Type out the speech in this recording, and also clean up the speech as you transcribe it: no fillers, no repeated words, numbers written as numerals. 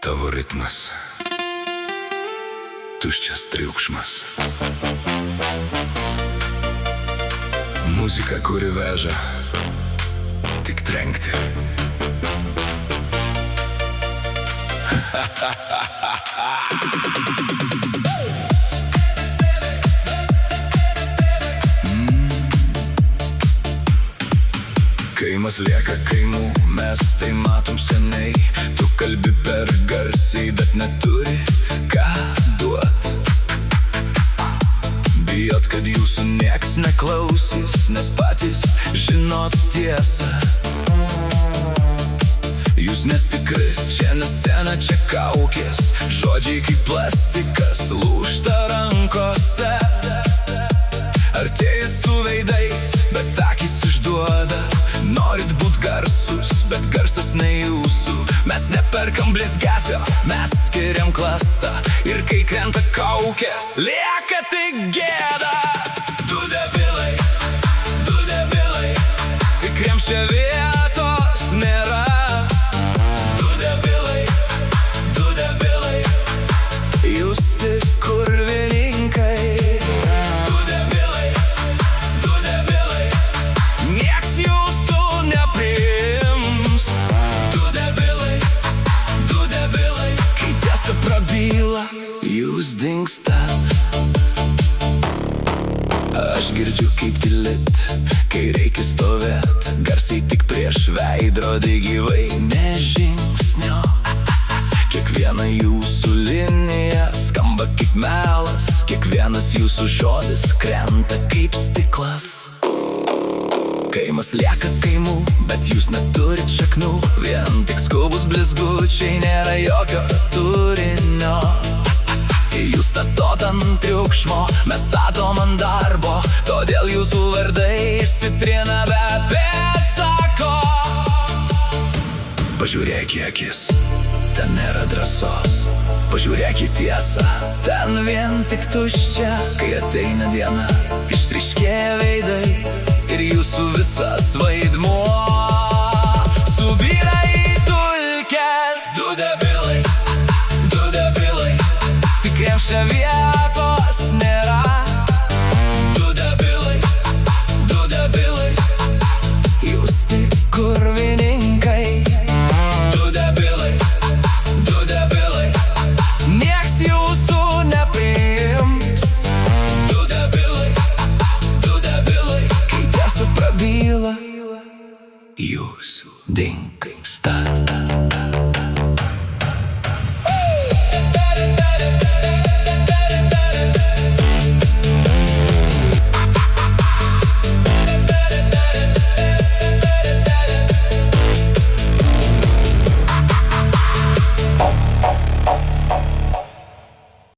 Tavo ritmas, tuščias triukšmas. Muzika, kuri veža tik trenkti. Kaimas lieka kaimu, mes tai matom seniai. Tu kalbi per garsiai, bet neturi ką duot. Bijot, kad jūsų nieks neklausys, nes patys žinot tiesą. Jūs netikri, čia ne scena, čia kaukės. Žodžiai kaip plastikas lūžta rankose. Artėjat su veidais, bet akys išduoda. Norit būt garsus, bet garsas ne jūsų. Mes neperkam blizgesio, mes skiriam klastą. Ir kai krenta kaukės, lieka tik gėda. Du debilai, tikriems čia vietos nėra. Du debilai, jūs tik kurvininkai. Du debilai, nieks jūsų nepriims. Du debilai, kai tiesa prabyla, jūs dingstat. Aš girdžiu kaip tylit, kai reikia stovėt. Garsiai tik prieš veidrodį, gyvai ne žingsnio. Kiekviena jūsų linija skamba kaip melas. Kiekvienas jūsų žodis krenta kaip stiklas. Kaimas lieka kaimu, bet jūs neturit šaknų. Vien tik skubus blizgučiai, nėra jokio turinio. Jūs statot ant triukšmo, mes statom ant darbo. Todėl jūsų vardai išsitrina be pėdsako. Pažiūrėk į akis, ten nėra drąsos. Pažiūrėk į tiesą, ten vien tik tuščia. Kai ateina diena, išryškėja veidai ir jūsų visas vaidmuo subyra.